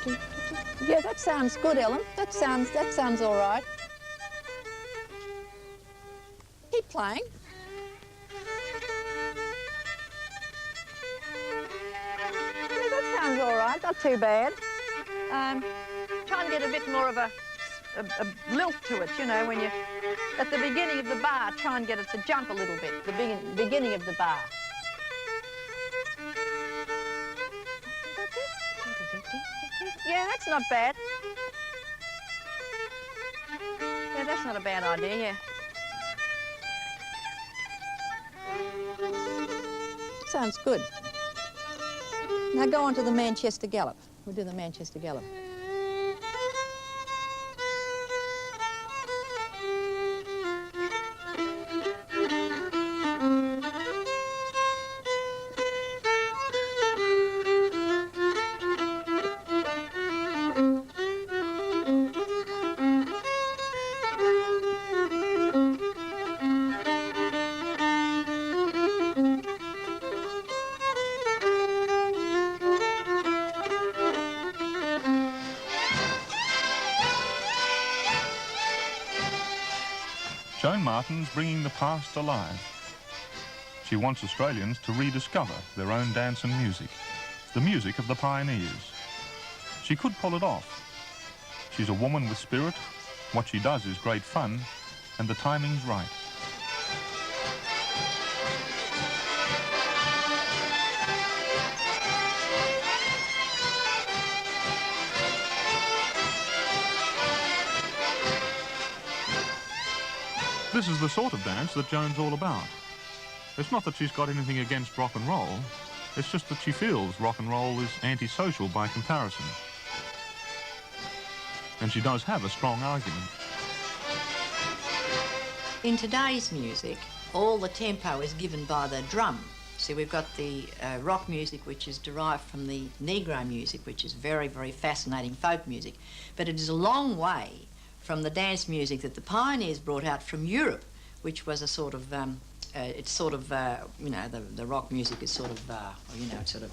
Yeah, that sounds good, Ellen. That sounds all right. Keep playing. Yeah, that sounds all right. Not too bad. Try and get a bit more of a lilt to it, you know, when you're at the beginning of the bar, try and get it to jump a little bit, the beginning of the bar. Yeah, that's not bad. Yeah, that's not a bad idea, yeah. Sounds good. Now go on to the Manchester Gallop. We'll do the Manchester Gallop. Joan Martin's bringing the past alive. She wants Australians to rediscover their own dance and music, the music of the pioneers. She could pull it off. She's a woman with spirit, what she does is great fun, and the timing's right. This is the sort of dance that Joan's all about. It's not that she's got anything against rock and roll, it's just that she feels rock and roll is antisocial by comparison. And she does have a strong argument. In today's music, all the tempo is given by the drum. See, we've got the rock music, which is derived from the Negro music, which is very, very fascinating folk music. But it is a long way from the dance music that the pioneers brought out from Europe, which was a sort of, you know, the rock music is sort of, you know, it's sort of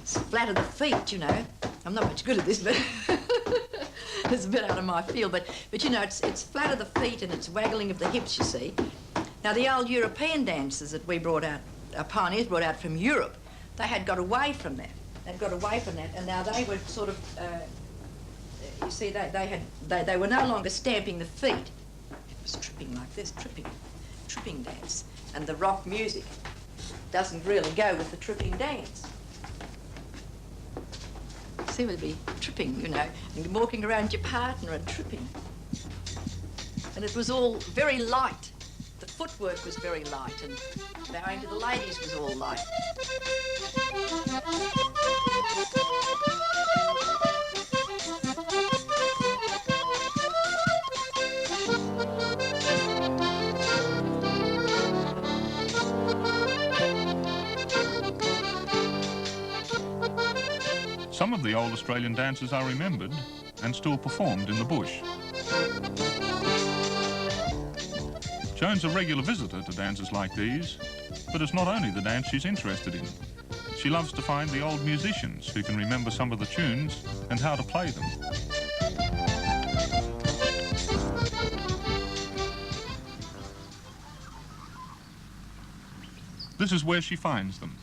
it's flat of the feet, you know. I'm not much good at this, but it's a bit out of my field. But you know, it's flat of the feet and it's waggling of the hips, you see. Now, the old European dances that we brought out, our pioneers brought out from Europe, they had got away from that. They'd got away from that, and now they were sort of, you see, they were no longer stamping the feet. It was tripping like this, tripping dance. And the rock music doesn't really go with the tripping dance. See, we'd be tripping, you know, and walking around your partner and tripping. And it was all very light. The footwork was very light, and bowing to the ladies was all light. Some of the old Australian dances are remembered and still performed in the bush. Joan's a regular visitor to dances like these, but it's not only the dance she's interested in. She loves to find the old musicians who can remember some of the tunes and how to play them. This is where she finds them,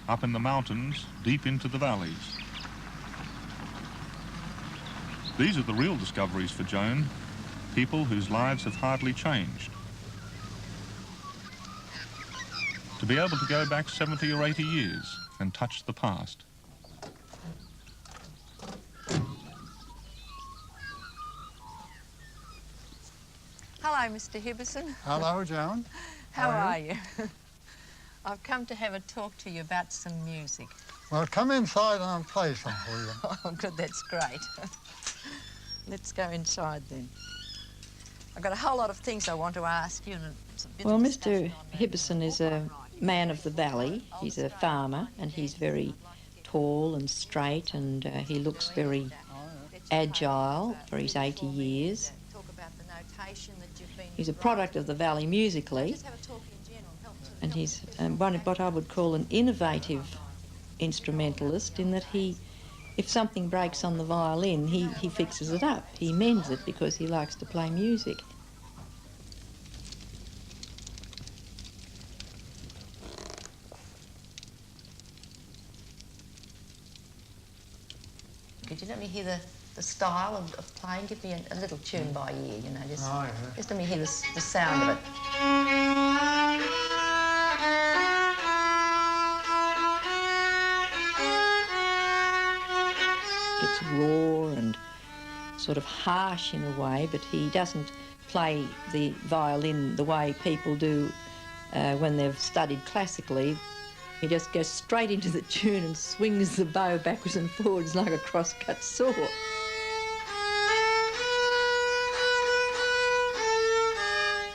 up in the mountains, deep into the valleys. These are the real discoveries for Joan, people whose lives have hardly changed. To be able to go back 70 or 80 years and touch the past. Hello, Mr. Hibberson. Hello, Joan. How are you? I've come to have a talk to you about some music. Well, come inside and I'll play some for you. Oh, good, that's great. Let's go inside then. I've got a whole lot of things I want to ask you. Well, Mr. Hibberson is a man of the valley. He's a farmer, and he's very tall and straight, and he looks very agile for his 80 years. He's a product of the valley musically, and he's what I would call an innovative instrumentalist, in that he if something breaks on the violin, he fixes it up. He mends it because he likes to play music. Could you let me hear the style of playing? Give me a little tune by ear, you know, just let me hear the sound of it. It's raw and sort of harsh in a way, but he doesn't play the violin the way people do when they've studied classically. He just goes straight into the tune and swings the bow backwards and forwards like a cross-cut saw.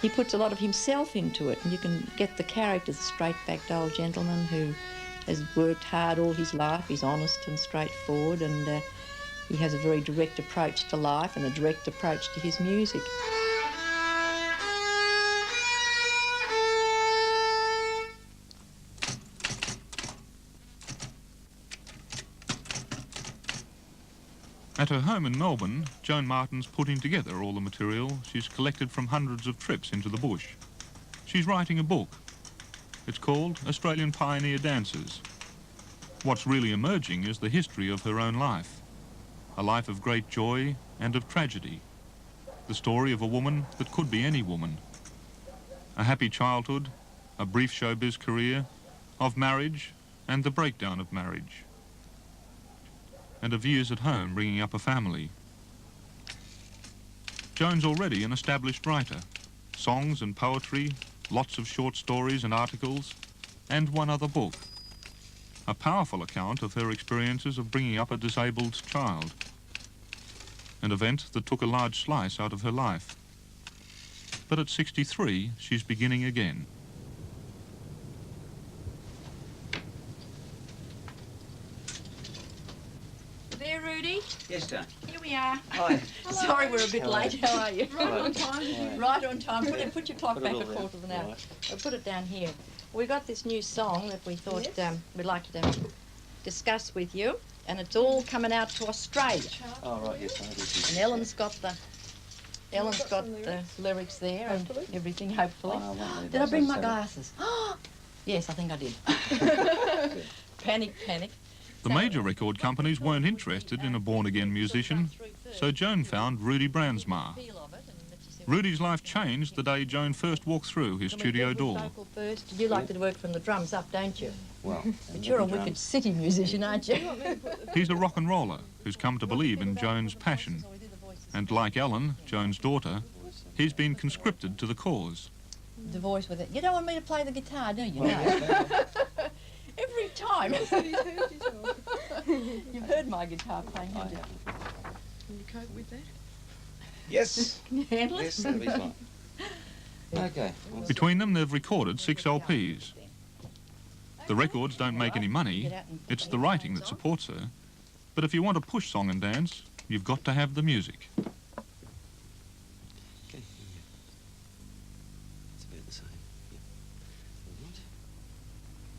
He puts a lot of himself into it, and you can get the character, the straight-backed old gentleman who has worked hard all his life. He's honest and straightforward, and he has a very direct approach to life and a direct approach to his music. At her home in Melbourne, Joan Martin's putting together all the material she's collected from hundreds of trips into the bush. She's writing a book. It's called Australian Pioneer Dances. What's really emerging is the history of her own life. A life of great joy and of tragedy. The story of a woman that could be any woman. A happy childhood, a brief showbiz career, of marriage and the breakdown of marriage. And of years at home bringing up a family. Joan's already an established writer. Songs and poetry, lots of short stories and articles, and one other book. A powerful account of her experiences of bringing up a disabled child. An event that took a large slice out of her life. But at 63, she's beginning again. There, Rudy? Yes, Joan. Here we are. Hi. Sorry we're a bit late. How are you? Right on time. Right on time. Put your clock Put it back all a there. quarter of an hour. Right. We'll put it down here. We got this new song that we thought we'd like to discuss with you, and it's all coming out to Australia. Oh, right, yes, I do. And Ellen's got the lyrics there and everything, hopefully. Oh, no, I won't leave Did I those bring my outside. glasses? Yes, I think I did. Panic, panic. The major record companies weren't interested in a born-again musician, so Joan found Rudy Brandsma. Rudy's life changed the day Joan first walked through his studio door. First, you like to work from the drums up, don't you? Well, But you're a wicked city musician, aren't you? He's a rock and roller who's come to believe in Joan's passion. And like Ellen, Joan's daughter, he's been conscripted to the cause. The voice with it. You don't want me to play the guitar, do you? No. Every time. You've heard my guitar playing, haven't you? Can you cope with that? yes. Can you handle it? Yes, that'll be fine. Okay. Between them, they've recorded 6 LPs. The records don't make any money. It's the writing that supports her. But if you want to push song and dance, you've got to have the music. Okay. It's about the same. Yep. All right.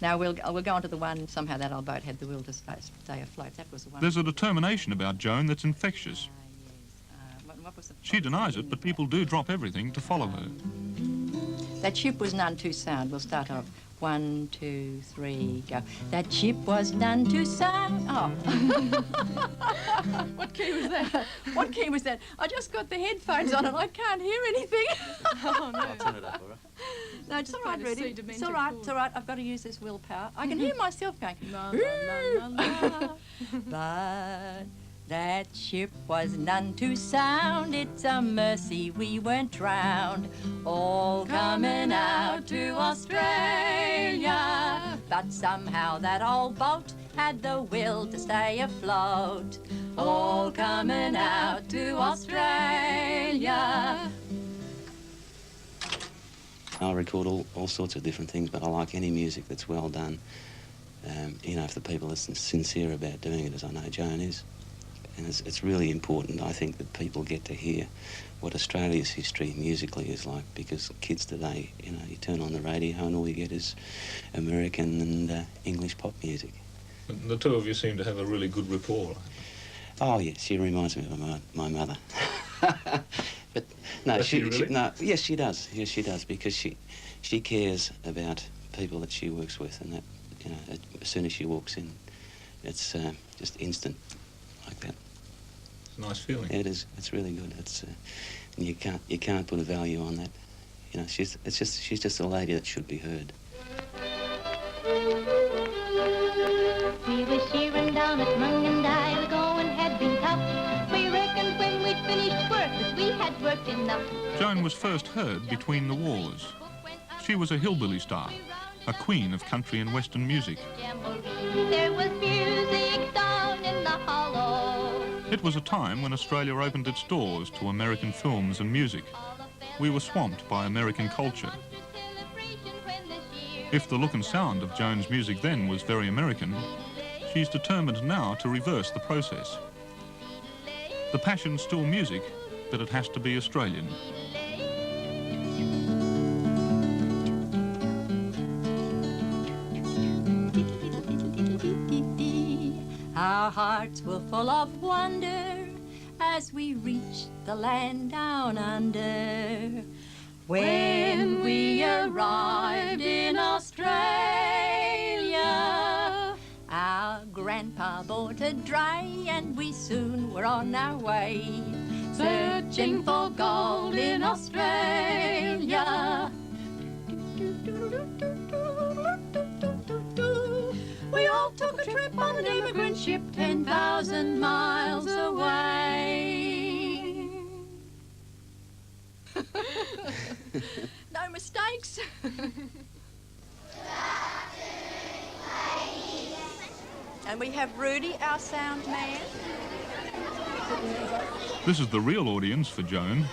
Now we'll go on to the one, somehow that old boat had the will to stay afloat. That was the one. There's a determination about Joan that's infectious. Yes. What was the... She denies it, but people do drop everything to follow her. That ship was none too sound. We'll start off. 1, 2, 3, go. That ship was none too sound. Oh. What key was that? What key was that? I just got the headphones on and I can't hear anything. Oh, no. I'll turn it up, all right? No, it's all right, play the Rudy. C It's all right, it's all right. I've got to use this willpower. I can hear myself going. La, la, la, la. But that ship was none too sound. It's a mercy we weren't drowned. All coming out to Australia. But somehow that old boat had the will to stay afloat. All coming out to Australia. I'll record all sorts of different things, but I like any music that's well done. You know, if the people are sincere about doing it, as I know Joan is. And it's really important, I think, that people get to hear what Australia's history musically is like, because kids today, you know, you turn on the radio and all you get is American and English pop music. The two of you seem to have a really good rapport. Oh, yes, she reminds me of my mother. But no, Does she really? no, yes, she does. Yes, she does, because she cares about people that she works with, and that, you know, as soon as she walks in, it's just instant, like that. It's a nice feeling. Yeah, it is. It's really good. It's and you can't put a value on that. You know, she's just a lady that should be heard. We were shearing down at Mungandai, the going had been tough. We reckoned when we'd finished work that we had worked enough. Joan was first heard between the wars. She was a hillbilly star, a queen of country and western music. There was music down in the hollow. It was a time when Australia opened its doors to American films and music. We were swamped by American culture. If the look and sound of Joan's music then was very American, she's determined now to reverse the process. The passion's still music, but it has to be Australian. Our hearts were full of wonder as we reached the land down under. When we arrived in Australia, our grandpa bought a dray and we soon were on our way, searching for gold in Australia. We all took a trip on an immigrant ship 10,000 miles away. No mistakes. And we have Rudy, our sound man. This is the real audience for Joan.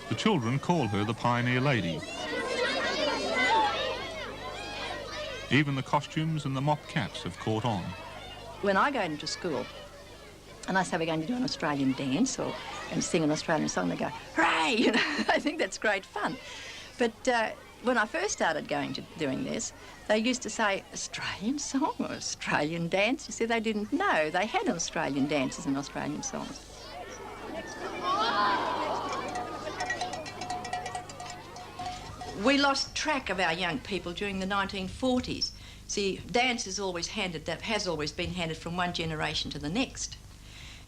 The children call her the Pioneer Lady. Even the costumes and the mop caps have caught on. When I go into school and I say we're going to do an Australian dance or and sing an Australian song, they go, hooray! You know, I think that's great fun. But when I first started going to doing this, they used to say, Australian song or Australian dance? You see, they didn't know. They had Australian dances and Australian songs. We lost track of our young people during the 1940s. See, dance has always been handed from one generation to the next.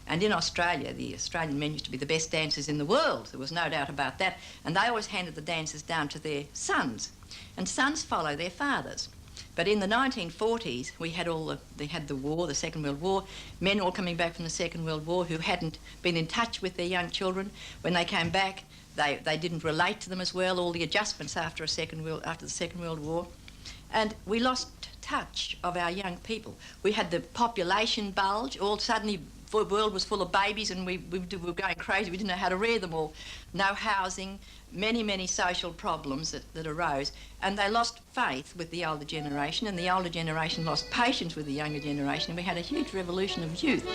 And in Australia, the Australian men used to be the best dancers in the world. There was no doubt about that. And they always handed the dances down to their sons. And sons follow their fathers. But in the 1940s, they had the war, the Second World War, men all coming back from the Second World War who hadn't been in touch with their young children. When they came back, they didn't relate to them as well, all the adjustments after the Second World War. And we lost touch of our young people. We had the population bulge. All suddenly, the world was full of babies and we were going crazy. We didn't know how to rear them all. No housing, many social problems that arose. And they lost faith with the older generation, and the older generation lost patience with the younger generation, and we had a huge revolution of youth.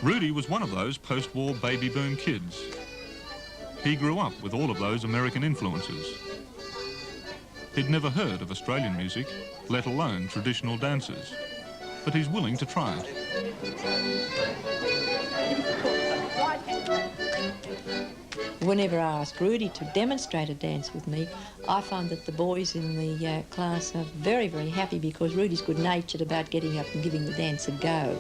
Rudy was one of those post-war baby boom kids. He grew up with all of those American influences. He'd never heard of Australian music, let alone traditional dances, but he's willing to try it. Whenever I ask Rudy to demonstrate a dance with me, I find that the boys in the class are very happy because Rudy's good-natured about getting up and giving the dance a go.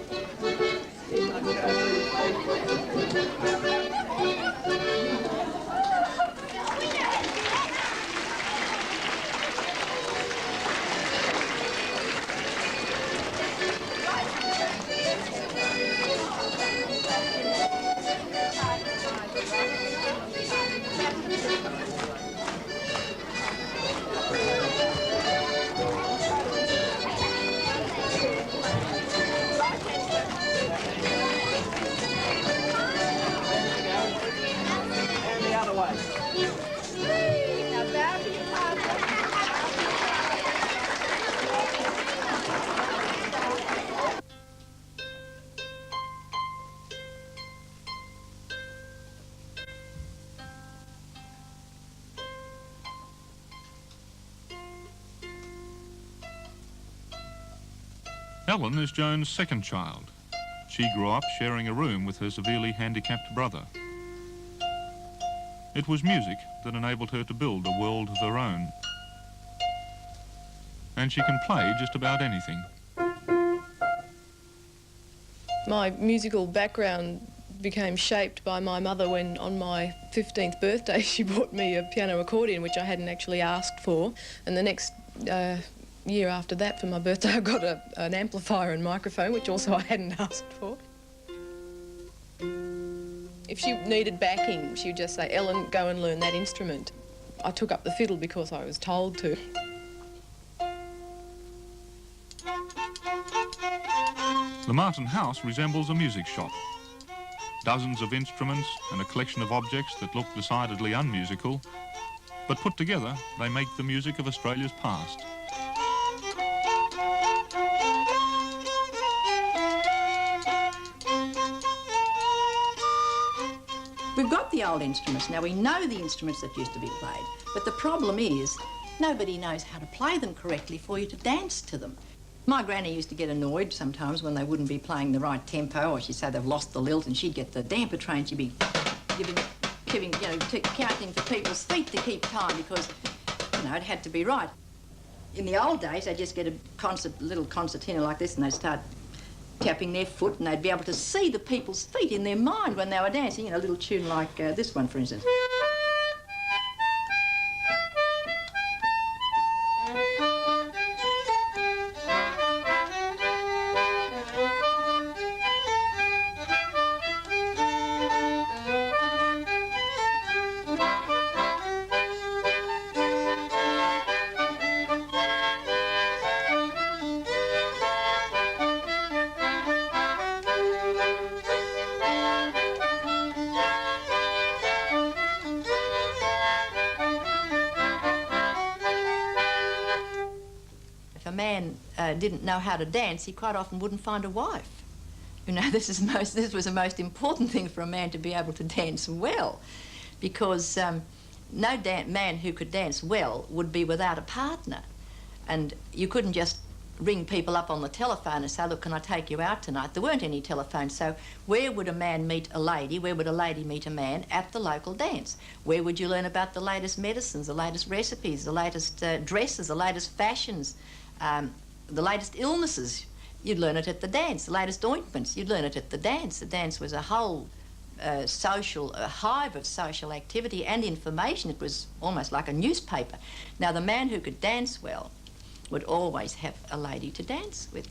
Ellen is Joan's second child. She grew up sharing a room with her severely handicapped brother. It was music that enabled her to build a world of her own. And she can play just about anything. My musical background became shaped by my mother when on my 15th birthday she bought me a piano accordion, which I hadn't actually asked for, and the next year after that for my birthday I got an amplifier and microphone, which also I hadn't asked for. If she needed backing, she would just say, "Ellen, go and learn that instrument." I took up the fiddle because I was told to. The Martin house resembles a music shop. Dozens of instruments and a collection of objects that look decidedly unmusical, but put together they make the music of Australia's past. We've got the old instruments. Now, we know the instruments that used to be played, but the problem is nobody knows how to play them correctly for you to dance to them. My granny used to get annoyed sometimes when they wouldn't be playing the right tempo, or she'd say they've lost the lilt, and she'd get the damper train. She'd be counting for people's feet to keep time because, you know, it had to be right. In the old days, they'd just get a little concertina like this, and they'd start tapping their foot, and they'd be able to see the people's feet in their mind when they were dancing. You know, a little tune like this one, for instance. Didn't know how to dance, he quite often wouldn't find a wife. You know, this was the most important thing for a man, to be able to dance well, because no man who could dance well would be without a partner. And you couldn't just ring people up on the telephone and say, "Look, can I take you out tonight?" There weren't any telephones, so where would a man meet a lady? Where would a lady meet a man? At the local dance. Where would you learn about the latest medicines, the latest recipes, the latest dresses, the latest fashions, the latest illnesses? You'd learn it at the dance. The latest ointments, you'd learn it at the dance. The dance was a whole a hive of social activity and information. It was almost like a newspaper. Now, the man who could dance well would always have a lady to dance with.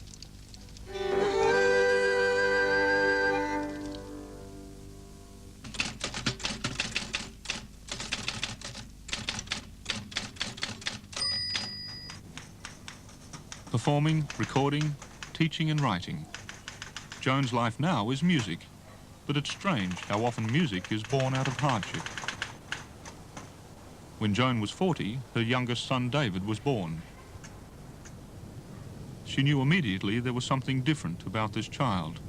Performing, recording, teaching and writing. Joan's life now is music, but it's strange how often music is born out of hardship. When Joan was 40, her youngest son David was born. She knew immediately there was something different about this child.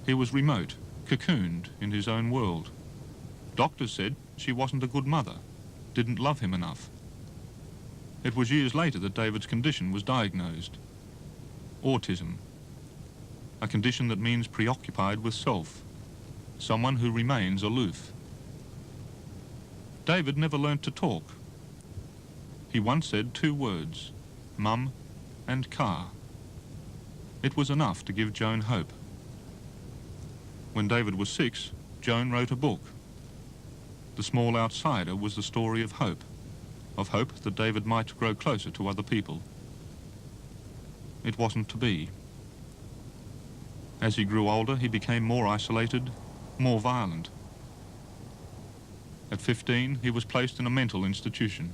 He was remote, cocooned in his own world. Doctors said she wasn't a good mother, didn't love him enough. It was years later that David's condition was diagnosed. Autism, a condition that means preoccupied with self, someone who remains aloof. David never learnt to talk. He once said 2 words, mum and car. It was enough to give Joan hope. When David was 6, Joan wrote a book. The Small Outsider was the story of hope that David might grow closer to other people. It wasn't to be. As he grew older, he became more isolated, more violent. At 15, he was placed in a mental institution.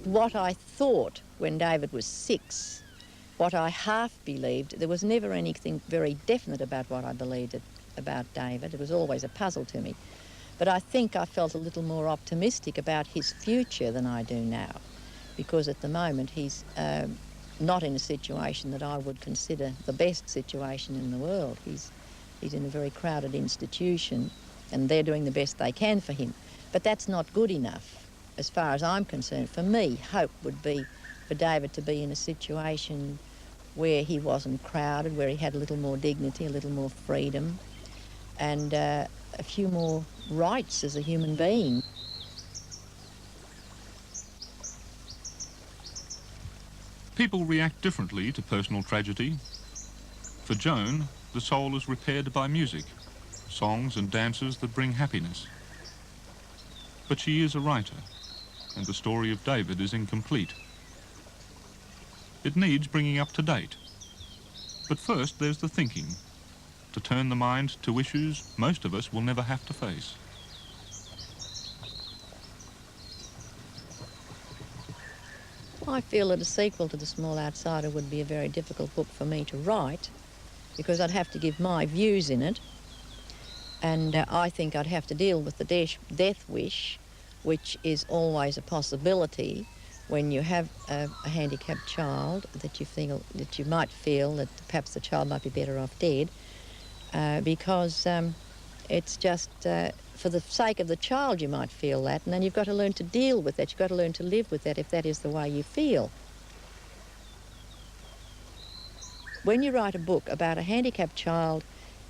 What I thought when David was 6, what I half believed, there was never anything very definite about what I believed about David. It was always a puzzle to me. But I think I felt a little more optimistic about his future than I do now, because at the moment he's not in a situation that I would consider the best situation in the world. He's in a very crowded institution, and they're doing the best they can for him. But that's not good enough, as far as I'm concerned. For me, hope would be for David to be in a situation where he wasn't crowded, where he had a little more dignity, a little more freedom, and a few more rights as a human being. People react differently to personal tragedy. For Joan, the soul is repaired by music, songs and dances that bring happiness. But she is a writer, and the story of David is incomplete. It needs bringing up to date. But first there's the thinking, to turn the mind to issues most of us will never have to face. I feel that a sequel to The Small Outsider would be a very difficult book for me to write, because I'd have to give my views in it, and I think I'd have to deal with the death wish, which is always a possibility when you have a handicapped child, that you might feel that perhaps the child might be better off dead, because it's just for the sake of the child you might feel that, and then you've got to learn to deal with that. You've got to learn to live with that if that is the way you feel. When you write a book about a handicapped child,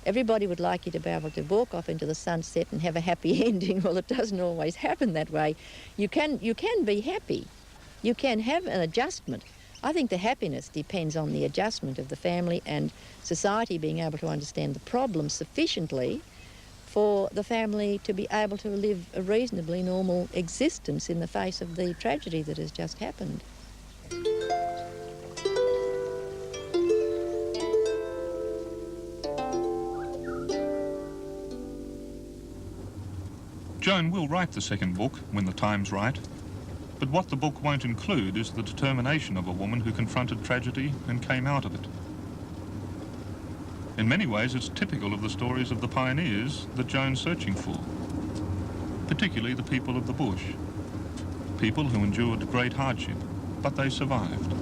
everybody would like you to be able to walk off into the sunset and have a happy ending. Well, it doesn't always happen that way. You can be happy. You can have an adjustment. I think the happiness depends on the adjustment of the family and society being able to understand the problem sufficiently for the family to be able to live a reasonably normal existence in the face of the tragedy that has just happened. Joan will write the second book when the time's right, but what the book won't include is the determination of a woman who confronted tragedy and came out of it. In many ways, it's typical of the stories of the pioneers that Joan's searching for, particularly the people of the bush, people who endured great hardship, but they survived.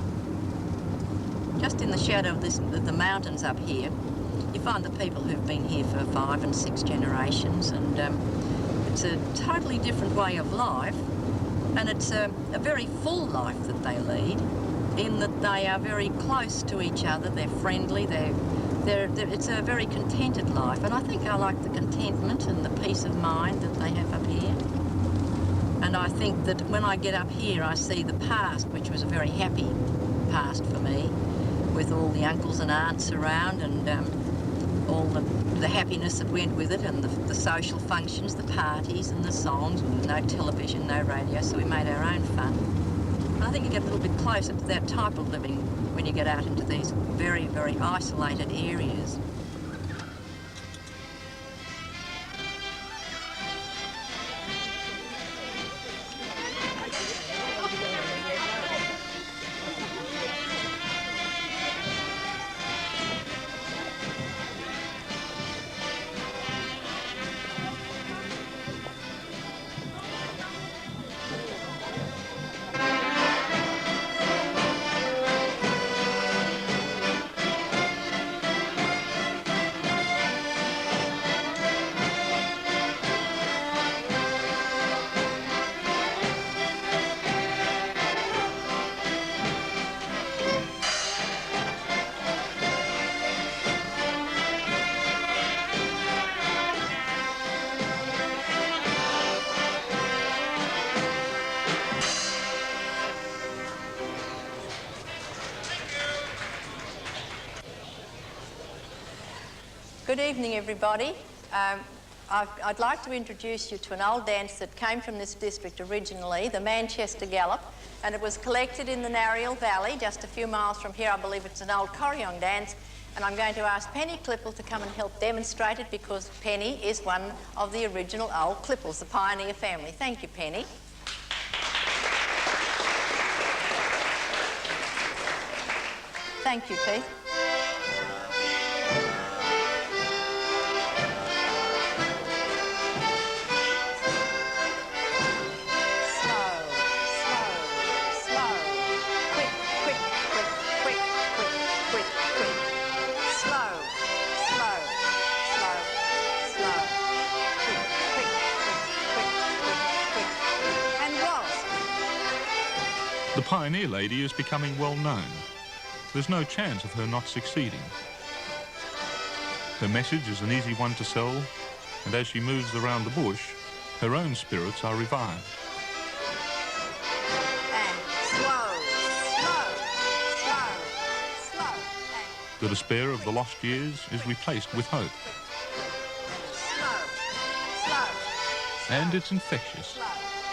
Just in the shadow of the mountains up here, you find the people who've been here for 5 and 6 generations, and it's a totally different way of life, and it's a very full life that they lead, in that they are very close to each other, they're friendly, it's a very contented life, and I think I like the contentment and the peace of mind that they have up here. And I think that when I get up here, I see the past, which was a very happy past for me, with all the uncles and aunts around, and all the happiness that went with it, and the social functions, the parties and the songs, with no television, no radio, so we made our own fun. And I think you get a little bit closer to that type of living when you get out into these very, very isolated areas. Good evening, everybody. I'd like to introduce you to an old dance that came from this district originally, the Manchester Gallop, and it was collected in the Narrial Valley, just a few miles from here. I believe it's an old Corryong dance, and I'm going to ask Penny Clipple to come and help demonstrate it, because Penny is one of the original old Clipples, the pioneer family. Thank you, Penny. Thank you, Keith. Pioneer Lady is becoming well known. There's no chance of her not succeeding. Her message is an easy one to sell, and as she moves around the bush, her own spirits are revived. The despair of the lost years is replaced with hope. And it's infectious.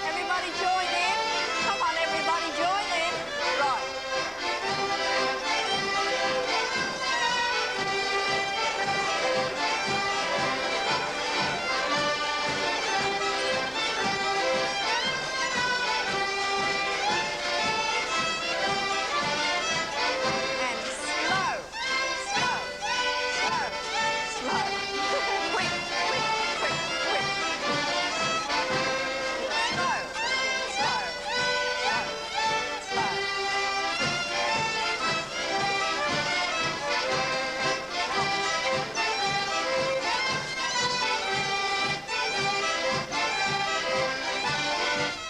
Everybody join in. Come on, everybody join in. Right. And slow, slow, slow, slow. Quick, quick, quick, quick. Slow, slow, slow, slow.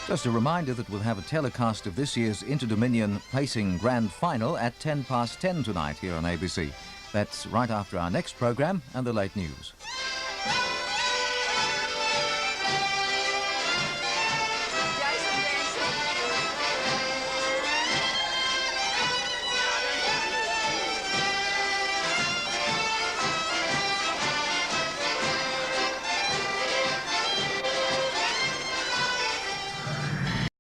Just a reminder that we'll have a telecast of this year's Inter-Dominion Pacing Grand Final at 10 past 10 tonight here on ABC. That's right after our next programme and the late news.